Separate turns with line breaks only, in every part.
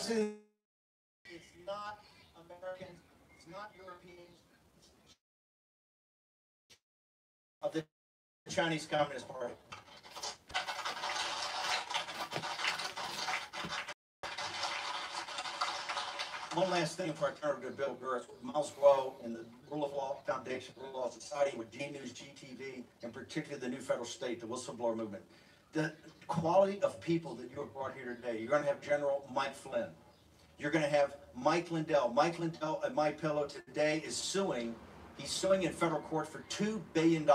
It's not Americans, it's not Europeans, of the Chinese Communist Party. One last thing before I turn over to Bill Gertz. Miles Guo and the Rule of Law Foundation, Rule of Law Society, with G News, GTV, and particularly the New Federal State, the whistleblower movement. The quality of people that you have brought here today, you're going to have General Mike Flynn. You're going to have Mike Lindell. Mike Lindell at My Pillow today is suing. He's suing in federal court for $2 billion.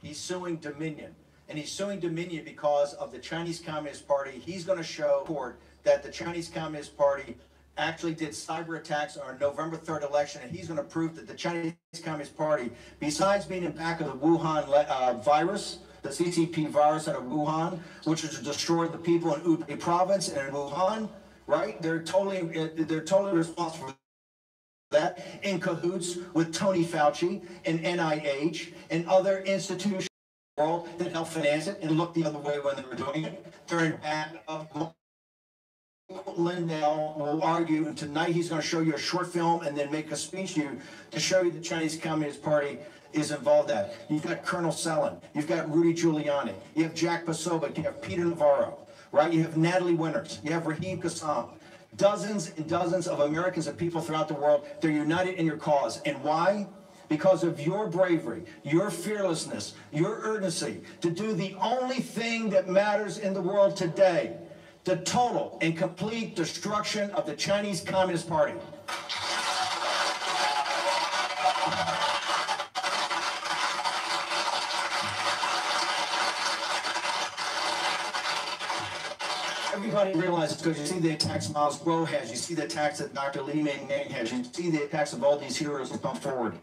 He's suing Dominion. And he's suing Dominion because of the Chinese Communist Party. He's going to show court that the Chinese Communist Party actually did cyber attacks on our November 3rd election, and he's going to prove that the Chinese Communist Party, besides being in back of the Wuhan virus, the CCP virus out of Wuhan, which was to destroy the people in Hubei province and in Wuhan, right? They're totally responsible for that, in cahoots with Tony Fauci and NIH and other institutions in the world that help finance it and look the other way when they were doing it. They're in back of Lindell will argue, and tonight he's going to show you a short film and then make a speech to show you the Chinese Communist Party is involved in that. You've got Colonel Selin, you've got Rudy Giuliani, you have Jack Posobiec, you have Peter Navarro, right? You have Natalie Winters, you have Raheem Kassam. Dozens and dozens of Americans and people throughout the world, they're united in your cause. And why? Because of your bravery, your fearlessness, your urgency to do the only thing that matters in the world today. The total and complete destruction of the Chinese Communist Party. Everybody realizes, because you see the attacks Miles Guo has, you see the attacks that Dr. Li Meng has, you see the attacks of all these heroes that come forward.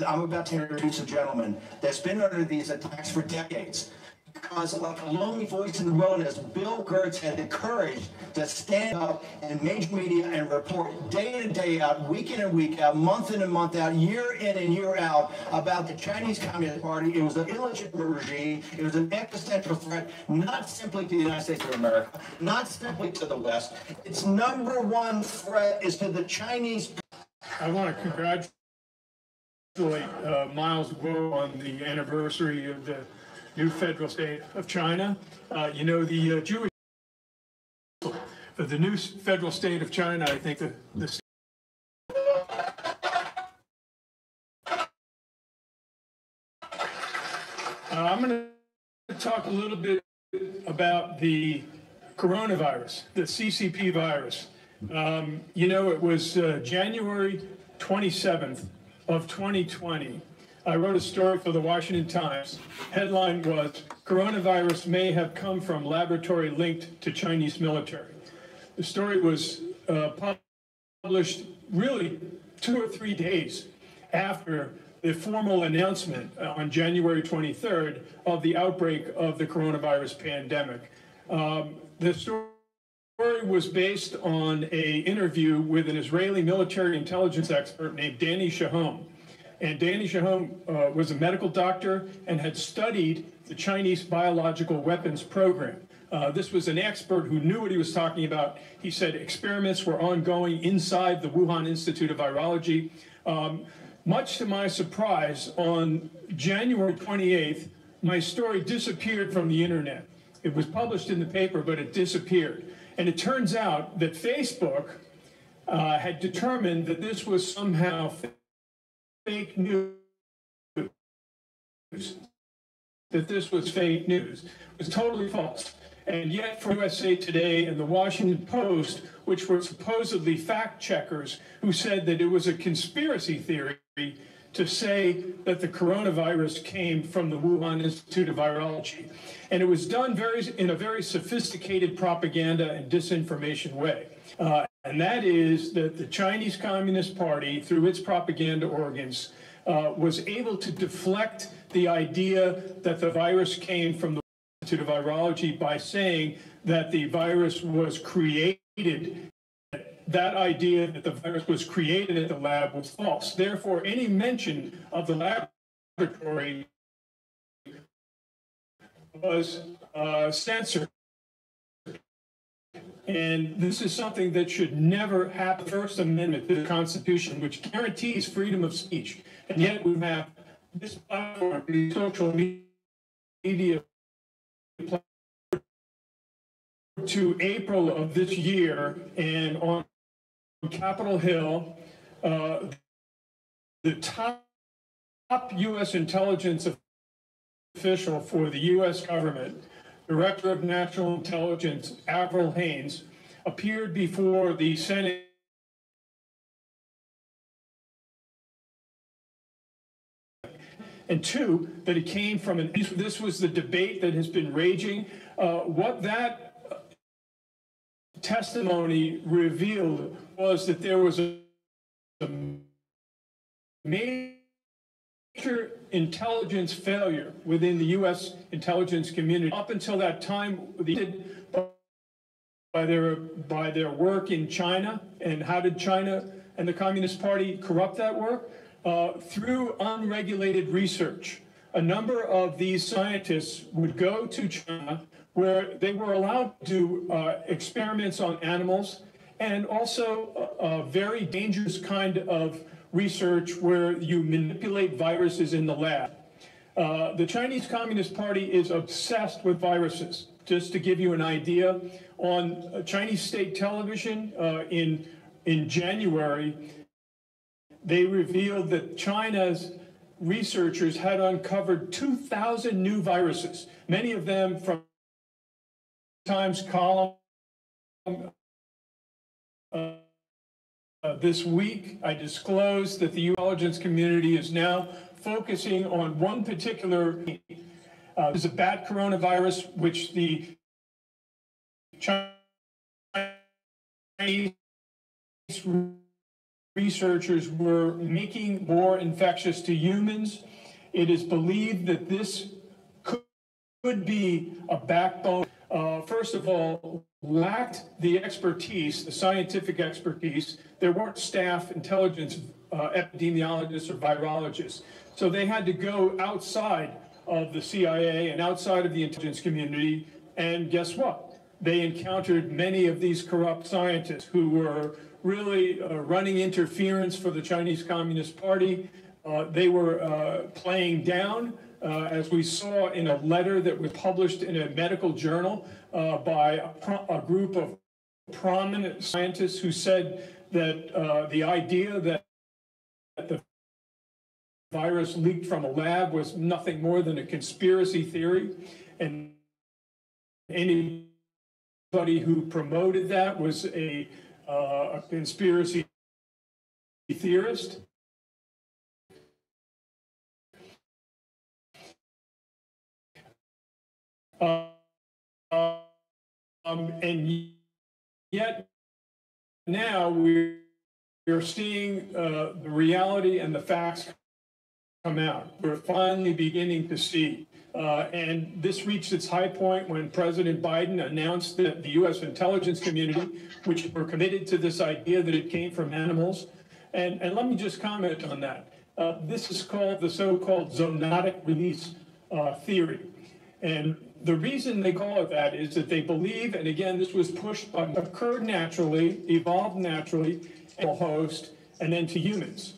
I'm about to introduce a gentleman that's been under these attacks for decades. Because like a lonely voice in the wilderness, Bill Gertz had the courage to stand up in major media and report day in and day out, week in and week out, month in and month out, year in and year out about the Chinese Communist Party. It was an illegitimate regime. It was an existential threat, not simply to the United States of America, not simply to the West. Its number one threat is to the Chinese.
I want to congratulate Miles Guo on the anniversary of the new federal state of China. You know, the Jewish, for the new federal state of China, I think the I'm going to talk a little bit about the coronavirus, the CCP virus. You know, it was January 27th of 2020. I wrote a story for the Washington Times. Headline was, "Coronavirus may have come from laboratory linked to Chinese military." The story was published really 2 or 3 days after the formal announcement on January 23rd of the outbreak of the coronavirus pandemic. The story was based on an interview with an Israeli military intelligence expert named Danny Shahom. And Danny Shahom was a medical doctor and had studied the Chinese biological weapons program. This was an expert who knew what he was talking about. He said experiments were ongoing inside the Wuhan Institute of Virology. Much to my surprise, on January 28th, my story disappeared from the internet. It was published in the paper, but it disappeared. And it turns out that Facebook had determined that this was somehow fake news, that this was fake news. It was totally false. And yet for USA Today and the Washington Post, which were supposedly fact checkers who said that it was a conspiracy theory to say that the coronavirus came from the Wuhan Institute of Virology. And it was done in a very sophisticated propaganda and disinformation way. And that is that the Chinese Communist Party, through its propaganda organs, was able to deflect the idea that the virus came from the Institute of Virology by saying that the virus was created. That idea that the virus was created at the lab was false. Therefore, any mention of the laboratory was censored. And this is something that should never happen. The First Amendment to the Constitution, which guarantees freedom of speech. And yet we have this platform, the social media platform, to April of this year, and on Capitol Hill, the top U.S. intelligence official for the U.S. government, Director of National Intelligence Avril Haines, appeared before the Senate and two, that it came from this was the debate that has been raging. What that testimony revealed was that there was a major intelligence failure within the U.S. intelligence community. Up until that time, by their work in China. And how did China and the Communist Party corrupt that work? Through unregulated research. A number of these scientists would go to China, where they were allowed to do experiments on animals, and also a very dangerous kind of research where you manipulate viruses in the lab. The Chinese Communist Party is obsessed with viruses. Just to give you an idea, on Chinese state television in January, they revealed that China's researchers had uncovered 2,000 new viruses, many of them from Times column. This week, I disclosed that the intelligence community is now focusing on one particular. There's a bat coronavirus, which the Chinese researchers were making more infectious to humans. It is believed that this could be a backbone. First of all, lacked the expertise, the scientific expertise. There weren't staff intelligence epidemiologists or virologists. So they had to go outside of the CIA and outside of the intelligence community. And guess what? They encountered many of these corrupt scientists who were really running interference for the Chinese Communist Party. They were playing down, as we saw in a letter that was published in a medical journal by a group of prominent scientists who said that the idea that the virus leaked from a lab was nothing more than a conspiracy theory, and anybody who promoted that was a conspiracy theorist. And yet now we're seeing the reality and the facts come out. We're finally beginning to see. And this reached its high point when President Biden announced that the U.S. intelligence community, which were committed to this idea that it came from animals. And let me just comment on that. This is called the so-called zoonotic release theory. And the reason they call it that is that they believe, and again, this was occurred naturally, evolved naturally, animal host, and then to humans.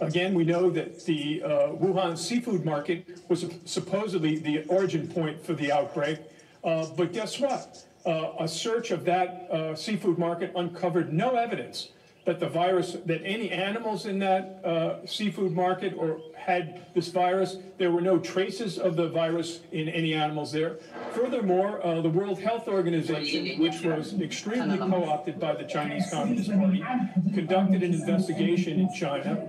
Again, we know that the Wuhan seafood market was supposedly the origin point for the outbreak. But guess what? A search of that seafood market uncovered no evidence that the virus, that any animals in that seafood market or had this virus. There were no traces of the virus in any animals there. Furthermore, the World Health Organization, which was extremely co-opted by the Chinese Communist Party, conducted an investigation in China.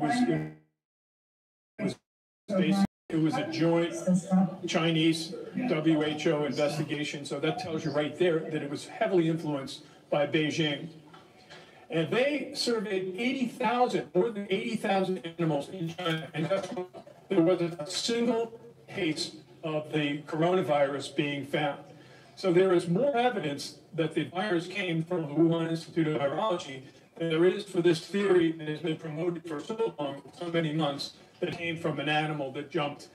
It was a joint Chinese WHO investigation, so that tells you right there that it was heavily influenced by Beijing. And they surveyed 80,000, more than 80,000 animals in China, and there wasn't a single case of the coronavirus being found. So there is more evidence that the virus came from the Wuhan Institute of Virology than there is for this theory that has been promoted for so long, so many months, that came from an animal that jumped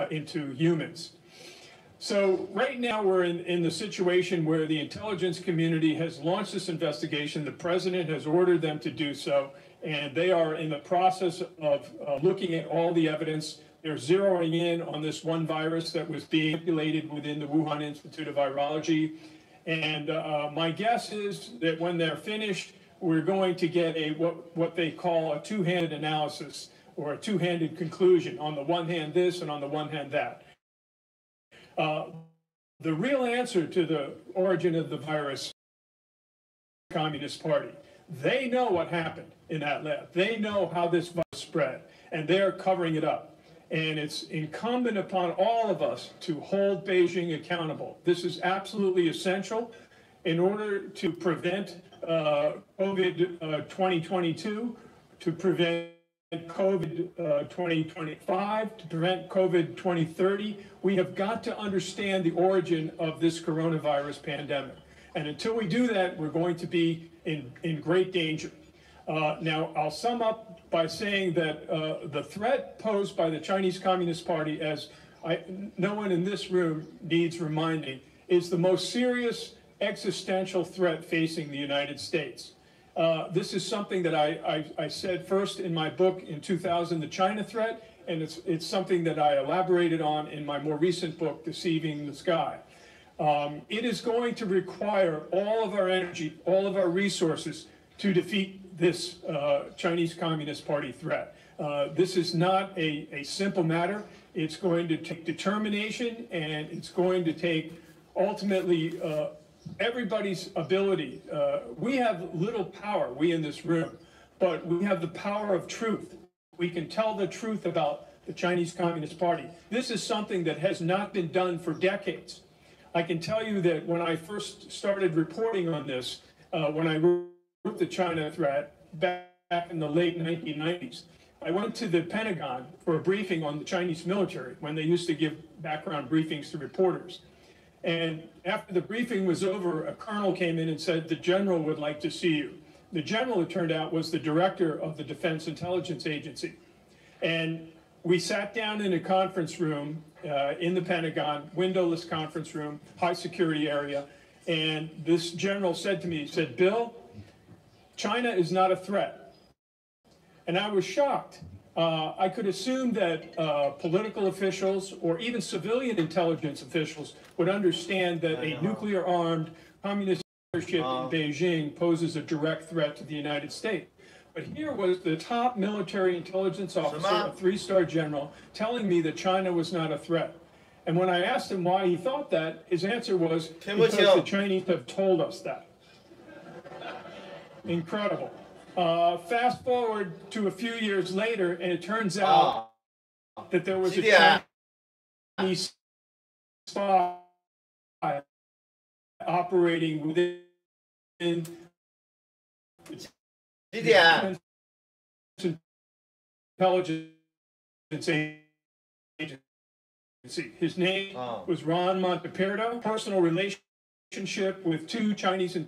into humans. So right now we're in the situation where the intelligence community has launched this investigation. The president has ordered them to do so, and they are in the process of looking at all the evidence. They're zeroing in on this one virus that was being manipulated within the Wuhan Institute of Virology. And my guess is that when they're finished, we're going to get what they call a two-handed analysis, or a two-handed conclusion. On the one hand this, and on the one hand that. The real answer to the origin of the virus, Communist Party. They know what happened in that lab. They know how this virus spread, and they're covering it up. And it's incumbent upon all of us to hold Beijing accountable. This is absolutely essential in order to prevent COVID 2022, to prevent COVID 2025, to prevent COVID 2030. We have got to understand the origin of this coronavirus pandemic. And until we do that, we're going to be in great danger. Now, I'll sum up by saying that the threat posed by the Chinese Communist Party, as no one in this room needs reminding, is the most serious existential threat facing the United States. This is something that I said first in my book in 2000, The China Threat, and it's something that I elaborated on in my more recent book, Deceiving the Sky. It is going to require all of our energy, all of our resources to defeat this Chinese Communist Party threat. This is not a simple matter. It's going to take determination, and it's going to take ultimately everybody's ability. We have little power, we in this room, but we have the power of truth. We can tell the truth about the Chinese Communist Party. This is something that has not been done for decades. I can tell you that when I first started reporting on this, when I wrote the China threat back in the late 1990s, I went to the Pentagon for a briefing on the Chinese military when they used to give background briefings to reporters. And after the briefing was over, a colonel came in and said, "The general would like to see you." The general, it turned out, was the director of the Defense Intelligence Agency. And we sat down in a conference room in the Pentagon, windowless conference room, high security area. And this general said to me, he said, "Bill, China is not a threat." And I was shocked. I could assume that political officials or even civilian intelligence officials would understand that a nuclear-armed communist leadership in Beijing poses a direct threat to the United States. But here was the top military intelligence officer, a three-star general, telling me that China was not a threat. And when I asked him why he thought that, his answer was, because the Chinese have told us that. Incredible. Fast forward to a few years later, and it turns out that there was a Chinese spy operating within the intelligence agency. His name was Ron Monteperto. Personal relationship with two Chinese intelligence